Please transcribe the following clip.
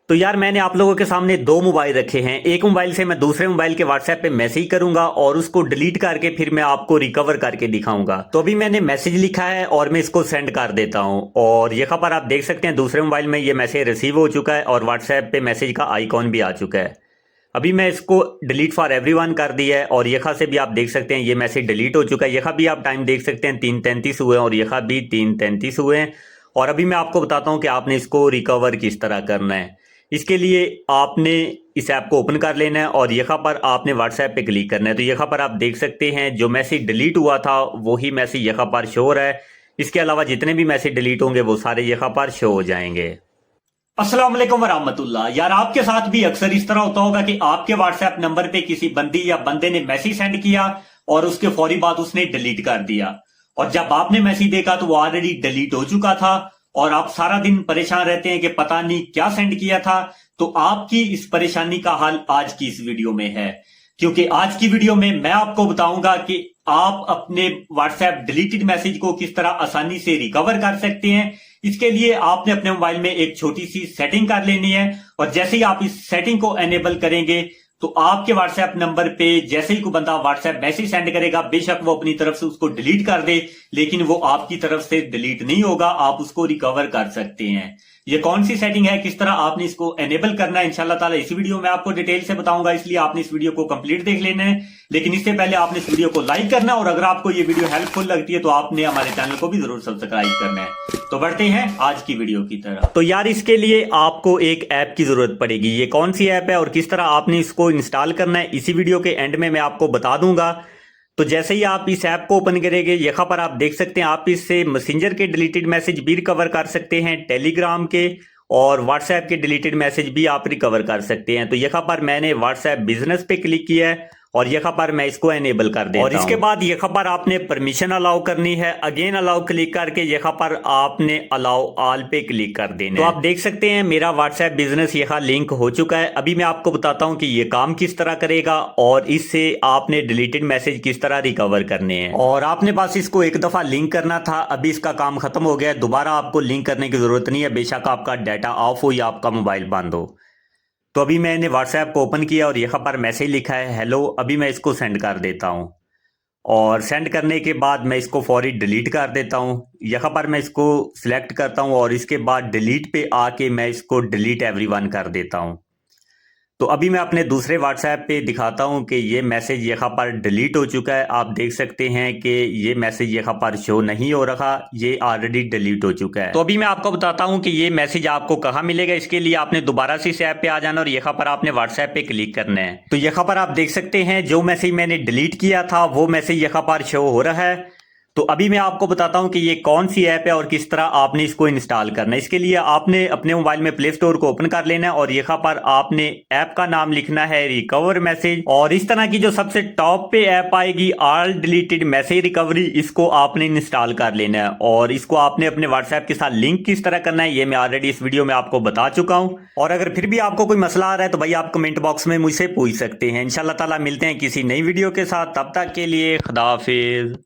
तो यार मैंने आप लोगों के सामने दो मोबाइल रखे हैं। एक मोबाइल से मैं दूसरे मोबाइल के व्हाट्सएप पे मैसेज करूंगा और उसको डिलीट करके फिर मैं आपको रिकवर करके दिखाऊंगा। तो अभी मैंने मैसेज लिखा है और मैं इसको सेंड कर देता हूं और यहाँ पर आप देख सकते हैं दूसरे मोबाइल में ये मैसेज रिसीव हो चुका है और व्हाट्सएप पे मैसेज का आइकॉन भी आ चुका है। अभी मैं इसको डिलीट फॉर एवरीवन कर दिया है और यहाँ से भी आप देख सकते हैं ये मैसेज डिलीट हो चुका है। यहाँ भी आप टाइम देख सकते हैं 3:33 हुए हैं और यहाँ भी 3:33 हुए हैं। और अभी मैं आपको बताता हूँ कि आपने इसको रिकवर किस तरह करना है। इसके लिए आपने इस ऐप को ओपन कर लेना है और यहाँ पर आपने व्हाट्सएप पे क्लिक करना है। तो यहाँ पर आप देख सकते हैं जो मैसेज डिलीट हुआ था वही मैसेज यहाँ पर शो हो रहा है। इसके अलावा जितने भी मैसेज डिलीट होंगे वो सारे यहाँ पर शो हो जाएंगे। अस्सलाम वालेकुम वरहमतुल्लाह। यार आपके साथ भी अक्सर इस तरह होता होगा कि आपके व्हाट्सएप नंबर पे किसी बंदी या बंदे ने मैसेज सेंड किया और उसके फौरी बाद उसने डिलीट कर दिया और जब आपने मैसेज देखा तो वो ऑलरेडी डिलीट हो चुका था और आप सारा दिन परेशान रहते हैं कि पता नहीं क्या सेंड किया था। तो आपकी इस परेशानी का हल आज की इस वीडियो में है, क्योंकि आज की वीडियो में मैं आपको बताऊंगा कि आप अपने व्हाट्सएप डिलीटेड मैसेज को किस तरह आसानी से रिकवर कर सकते हैं। इसके लिए आपने अपने मोबाइल में एक छोटी सी सेटिंग कर लेनी है और जैसे ही आप इस सेटिंग को एनेबल करेंगे तो आपके व्हाट्सएप नंबर पे जैसे ही कोई बंदा व्हाट्सएप मैसेज सेंड करेगा, बेशक वो अपनी तरफ से उसको डिलीट कर दे लेकिन वो आपकी तरफ से डिलीट नहीं होगा, आप उसको रिकवर कर सकते हैं। ये कौन सी सेटिंग है, किस तरह आपने इसको एनेबल करना है, इंशाल्लाह ताला इसी वीडियो में आपको डिटेल से बताऊंगा, इसलिए आपने इस वीडियो को कंप्लीट देख लेना है। लेकिन इससे पहले आपने इस वीडियो को लाइक करना है और अगर आपको ये वीडियो हेल्पफुल लगती है तो आपने हमारे चैनल को भी जरूर सब्सक्राइब करना है। तो बढ़ते हैं आज की वीडियो की तरफ। तो यार इसके लिए आपको एक ऐप की जरूरत पड़ेगी। ये कौन सी ऐप है और किस तरह आपने इसको इंस्टॉल करना है इसी वीडियो के एंड में मैं आपको बता दूंगा। तो जैसे ही आप इस ऐप को ओपन करेंगे यहाँ पर आप देख सकते हैं आप इससे मैसेंजर के डिलीटेड मैसेज भी रिकवर कर सकते हैं, टेलीग्राम के और व्हाट्सएप के डिलीटेड मैसेज भी आप रिकवर कर सकते हैं। तो यहाँ पर मैंने व्हाट्सएप बिजनेस पे क्लिक किया है और यहाँ पर मैं इसको एनेबल कर देता हूं। और इसके बाद यहाँ पर आपने परमिशन अलाउ करनी है, अगेन अलाउ क्लिक करके यहाँ पर आपने अलाउ ऑल पे क्लिक कर देना है। तो आप देख सकते हैं मेरा व्हाट्सएप बिजनेस यहाँ लिंक हो चुका है। अभी मैं आपको बताता हूँ कि ये काम किस तरह करेगा और इससे आपने डिलीटेड मैसेज किस तरह रिकवर करने हैं। और आपने बस इसको एक दफा लिंक करना था, अभी इसका काम खत्म हो गया है, दोबारा आपको लिंक करने की जरूरत नहीं है, बेशक आपका डाटा ऑफ हो या आपका मोबाइल बंद हो। तो अभी मैंने व्हाट्सएप को ओपन किया और यहाँ पर मैसेज लिखा है हेलो। अभी मैं इसको सेंड कर देता हूँ और सेंड करने के बाद मैं इसको फौरी डिलीट कर देता हूँ। यहाँ पर मैं इसको सिलेक्ट करता हूँ और इसके बाद डिलीट पे आके मैं इसको डिलीट एवरीवन कर देता हूँ। तो अभी मैं अपने दूसरे व्हाट्सएप पे दिखाता हूँ कि ये मैसेज यहाँ पर डिलीट हो चुका है। आप देख सकते हैं कि ये मैसेज यहाँ पर शो नहीं हो रहा, ये ऑलरेडी डिलीट हो चुका है। तो अभी मैं आपको बताता हूँ कि ये मैसेज आपको कहाँ मिलेगा। इसके लिए आपने दोबारा से इस ऐप पे आ जाना और यहाँ पर आपने व्हाट्सएप पे क्लिक करना है। तो यहाँ पर आप देख सकते हैं जो मैसेज मैंने डिलीट किया था वो मैसेज यहाँ पर शो हो रहा है। तो अभी मैं आपको बताता हूं कि ये कौन सी ऐप है और किस तरह आपने इसको इंस्टॉल करना है। इसके लिए आपने अपने मोबाइल में प्ले स्टोर को ओपन कर लेना है और यहाँ पर आपने ऐप का नाम लिखना है रिकवर मैसेज और इस तरह की जो सबसे टॉप पे ऐप आएगी ऑल डिलीटेड मैसेज रिकवरी, इसको आपने इंस्टॉल कर लेना है और इसको आपने अपने व्हाट्सएप के साथ लिंक किस तरह करना है ये मैं ऑलरेडी इस वीडियो में आपको बता चुका हूँ। और अगर फिर भी आपको कोई मसला आ रहा है तो भाई आप कमेंट बॉक्स में मुझसे पूछ सकते हैं। इंशाल्लाह ताला मिलते हैं किसी नई वीडियो के साथ, तब तक के लिए खुदा हाफिज।